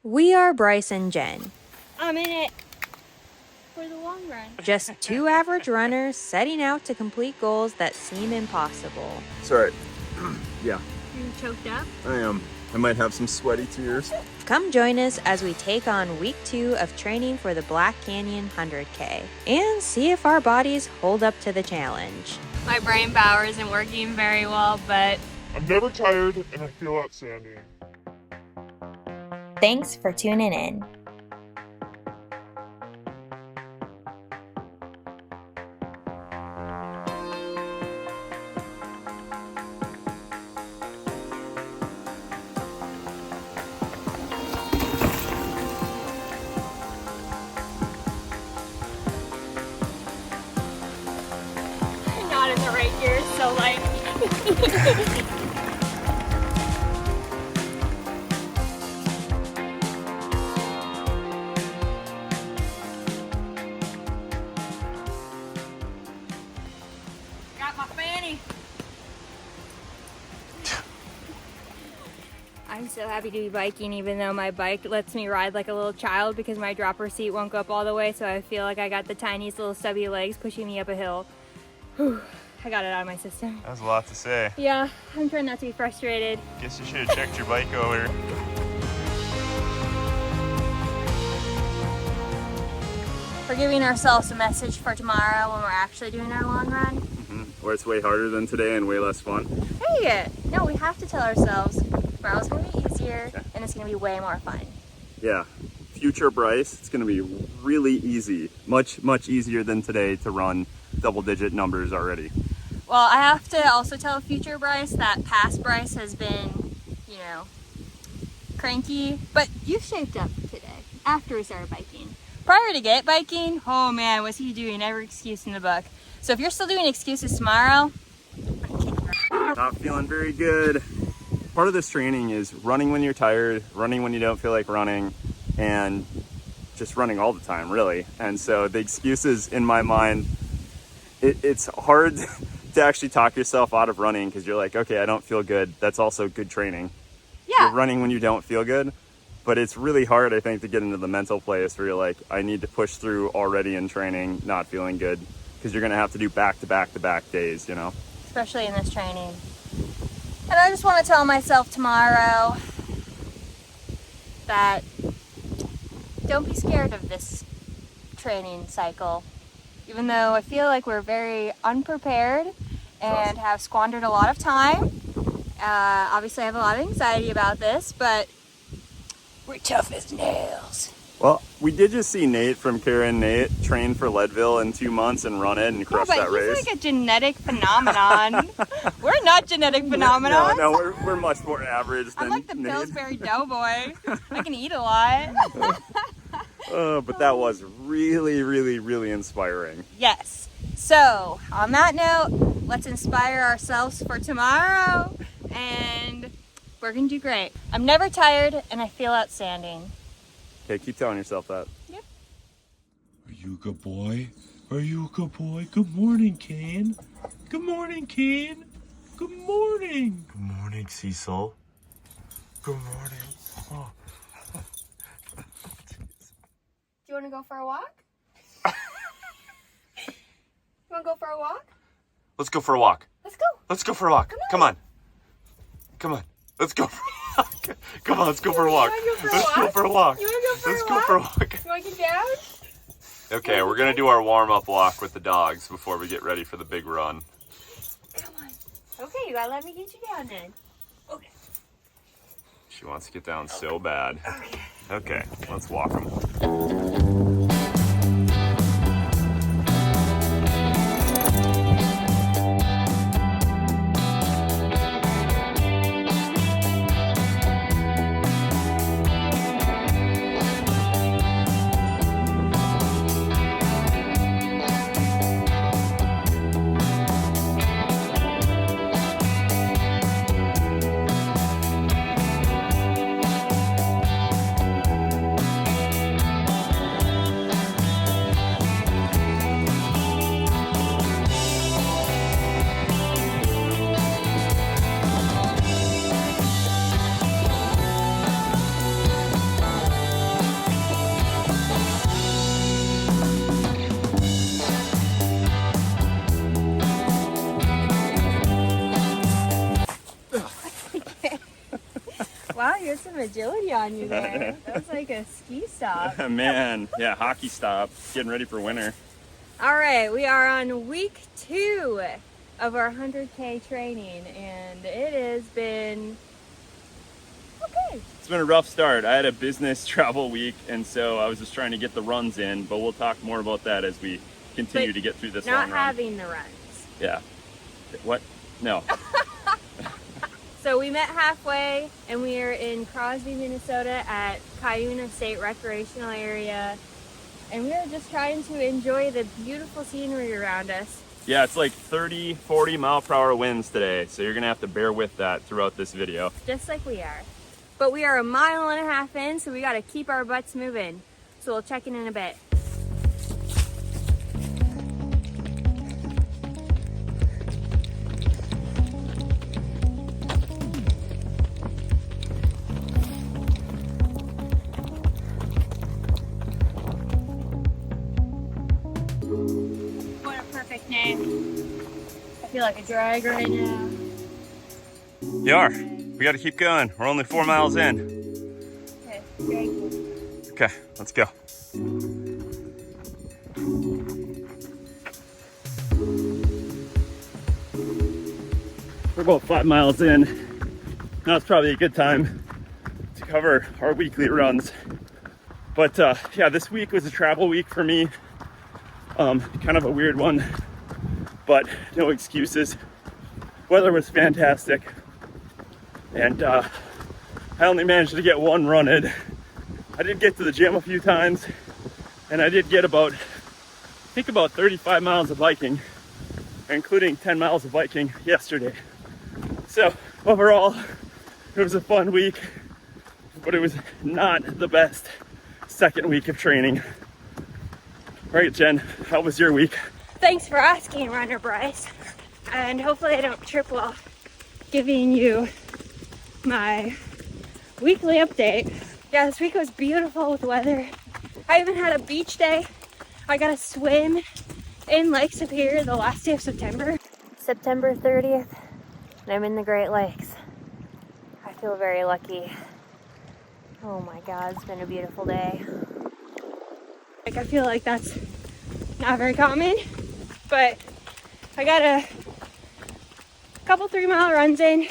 We are Bryce and Jen. I'm in it for the long run. Just two average runners setting out to complete goals that seem impossible. It's all right. Yeah, You choked up? I am. I might have some sweaty tears. Come join us as we take on week 2 of training for the Black Canyon 100K and see if our bodies hold up to the challenge. My brain power isn't working very well, but I'm never tired and I feel outstanding. Thanks for tuning in. I'm not in the right gear, so like. Got my fanny. I'm so happy to be biking, even though my bike lets me ride like a little child because my dropper seat won't go up all the way, so I feel like I got the tiniest little stubby legs pushing me up a hill. Whew, I got it out of my system. That was a lot to say. Yeah, I'm trying not to be frustrated. Guess you should have checked your bike over. We're giving ourselves a message for tomorrow when we're actually doing our long run. Where it's way harder than today and way less fun. Hey, no, we have to tell ourselves tomorrow's gonna be easier and it's gonna be way more fun. Yeah, future Bryce, it's gonna be really easy. Much easier than today to run double-digit numbers already. Well, I have to also tell future Bryce that past Bryce has been, cranky, but you shaped up today after we started biking. Prior to get biking, oh man, was he doing every excuse in the book. So if you're still doing excuses tomorrow, I'm gonna kick your ass. Not feeling very good. Part of this training is running when you're tired, running when you don't feel like running, and just running all the time, really. And so the excuses in my mind, it's hard to actually talk yourself out of running because you're like, okay, I don't feel good. That's also good training. Yeah. You're running when you don't feel good, but it's really hard, I think, to get into the mental place where you're like, I need to push through already in training, not feeling good, because you're going to have to do back-to-back-to-back days, Especially in this training. And I just want to tell myself tomorrow that don't be scared of this training cycle. Even though I feel like we're very unprepared and have squandered a lot of time. Obviously I have a lot of anxiety about this, but we're tough as nails. Well, we did just see Nate from Karen Nate train for Leadville in 2 months and run it and crush that race. He's like a genetic phenomenon. We're not genetic phenomenons. No, we're much more average than I'm like the Nate. Pillsbury Doughboy. I can eat a lot. But that was really inspiring. Yes. So, on that note, let's inspire ourselves for tomorrow, and we're gonna do great. I'm never tired, and I feel outstanding. Okay, keep telling yourself that. Yep. Are you a good boy? Are you a good boy? Good morning, Kane. Good morning, Kane. Good morning. Good morning, Cecil. Good morning. Oh. Do you want to go for a walk? You want to go for a walk? Let's go for a walk. Let's go. Let's go for a walk. Come on. Let's go for a walk. Come on, let's go for a walk. Let's go for a walk. You want to go for Let's a go walk? for a walk. You want to get down? Okay, we're gonna do our warm-up walk with the dogs before we get ready for the big run. Come on. Okay, you gotta let me get you down then. Okay. She wants to get down so bad. Okay, let's walk them. some agility on you there. That was like a ski stop. Man, yeah, hockey stop. Getting ready for winter. All right, we are on week 2 of our 100K training, and it has been okay. It's been a rough start. I had a business travel week, and so I was just trying to get the runs in, but we'll talk more about that as we continue to get through this long run. Not having the runs. Yeah. What? No. So we met halfway, and we are in Crosby, Minnesota at Cuyuna State Recreational Area, and we are just trying to enjoy the beautiful scenery around us. Yeah, it's like 30, 40 mile per hour winds today, so you're gonna have to bear with that throughout this video. Just like we are. But we are 1.5 miles in, so we gotta keep our butts moving. So we'll check in a bit. What a perfect name. I feel like a drag right now. You are. We gotta keep going. We're only 4 miles in. Okay, drag. Okay, let's go. We're about 5 miles in. Now it's probably a good time to cover our weekly runs. But yeah, this week was a travel week for me. Kind of a weird one, but no excuses. Weather was fantastic. And I only managed to get 1 run in. I did get to the gym a few times, and I did get about 35 miles of biking, including 10 miles of biking yesterday. So overall, it was a fun week, but it was not the best second week of training. All right, Jen, how was your week? Thanks for asking, Runner Bryce. And hopefully I don't trip while giving you my weekly update. Yeah, this week was beautiful with weather. I even had a beach day. I got to swim in Lake Superior the last day of September. September 30th, and I'm in the Great Lakes. I feel very lucky. Oh my God, it's been a beautiful day. Like, I feel like that's not very common, but I got a couple 3-mile runs in.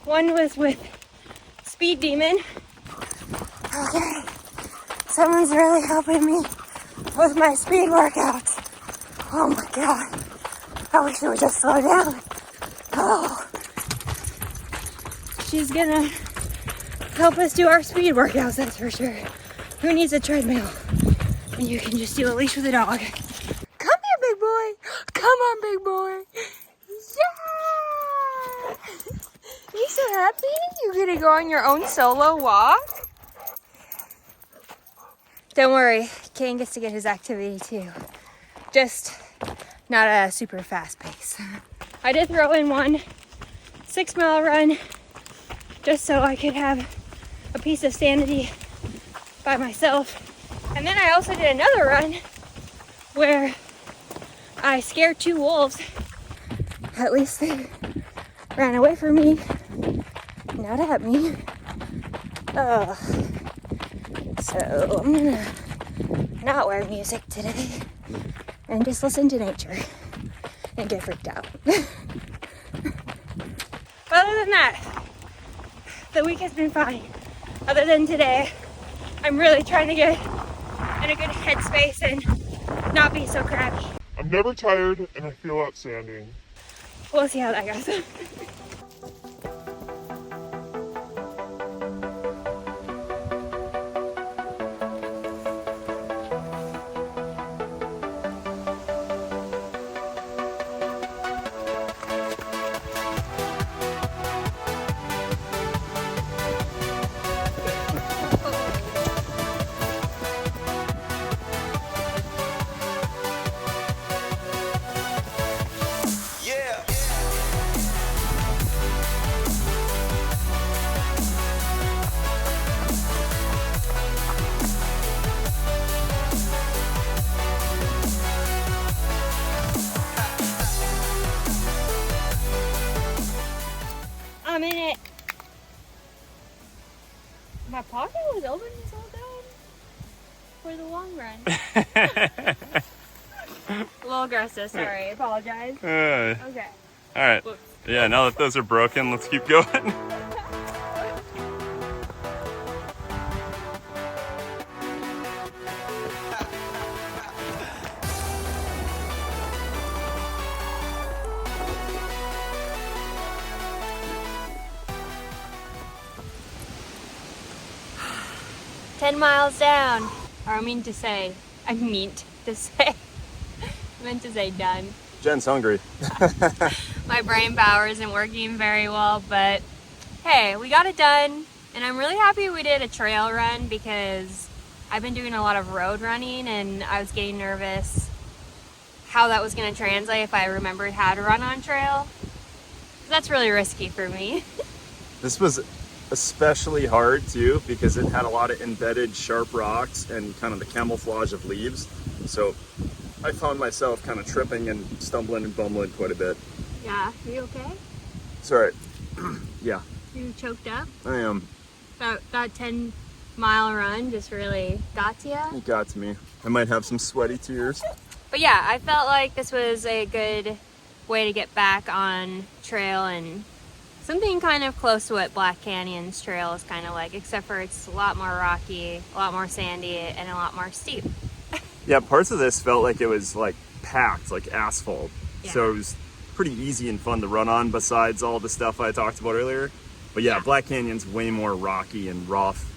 One was with Speed Demon. Okay, someone's really helping me with my speed workouts. Oh my God, I wish it would just slow down. Oh, she's gonna help us do our speed workouts, that's for sure. Who needs a treadmill? And you can just do a leash with a dog. Come here, big boy. Come on, big boy. Yeah! You so happy? You're gonna go on your own solo walk? Don't worry, Kane gets to get his activity too. Just not a super fast pace. I did throw in 1 6-mile run just so I could have a piece of sanity by myself. And then I also did another run where I scared 2 wolves. At least they ran away from me, not at me. So I'm gonna not wear music today and just listen to nature and get freaked out. But other than that, the week has been fine. Other than today, I'm really trying to get in a good headspace and not be so crabby. I'm never tired and I feel outstanding. We'll see how that goes. it was open this whole time for the long run. A little aggressive, sorry. I apologize. Okay. All right. Whoops. Yeah, now that those are broken, let's keep going. "10 miles down." Or I meant to say I meant to say done. Jen's hungry. My brain power isn't working very well, but hey, we got it done. And I'm really happy we did a trail run because I've been doing a lot of road running and I was getting nervous how that was going to translate if I remembered how to run on trail. That's really risky for me. This was especially hard too because it had a lot of embedded sharp rocks and kind of the camouflage of leaves. So I found myself kind of tripping and stumbling and bumbling quite a bit. Yeah, are you okay? It's all right. Yeah, You choked up? I am. That 10-mile run just really got to you? It got to me. I might have some sweaty tears. But yeah, I felt like this was a good way to get back on trail and something kind of close to what Black Canyon's trail is kind of like, except for it's a lot more rocky, a lot more sandy, and a lot more steep. Yeah, parts of this felt like it was like packed, like asphalt. Yeah. So it was pretty easy and fun to run on besides all the stuff I talked about earlier. But yeah, Black Canyon's way more rocky and rough,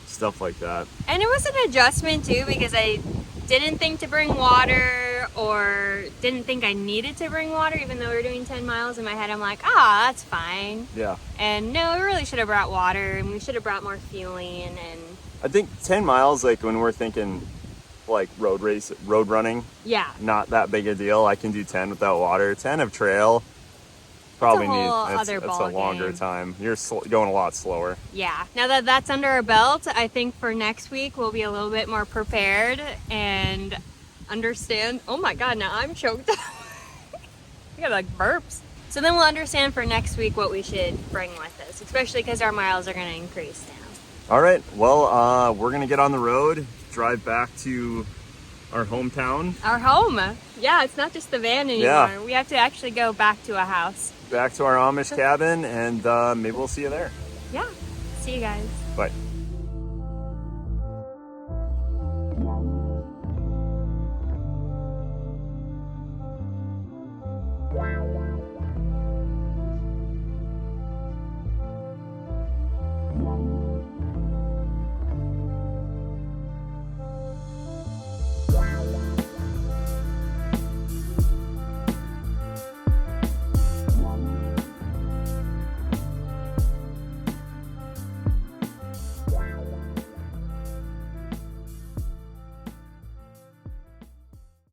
stuff like that. And it was an adjustment too because I didn't think to bring water or didn't think I needed to bring water even though we were doing 10 miles. In my head I'm like, that's fine. Yeah. And no, we really should have brought water and we should have brought more fueling. And I think 10 miles, like when we're thinking like road running, yeah, not that big a deal. I can do 10 without water. 10 of trail, probably It's a whole other it's a ball longer game. time. You're going a lot slower. Yeah, now that that's under our belt, I think for next week we'll be a little bit more prepared and understand. Oh my god, now I'm choked up. I got like burps. So then we'll understand for next week what we should bring with us, especially because our miles are going to increase now. All right, well, we're gonna get on the road, drive back to our hometown, Our home. Yeah, it's not just the van anymore. Yeah. We have to actually go back to a house. back to our Amish cabin, and maybe we'll see you there. Yeah, see you guys. Bye.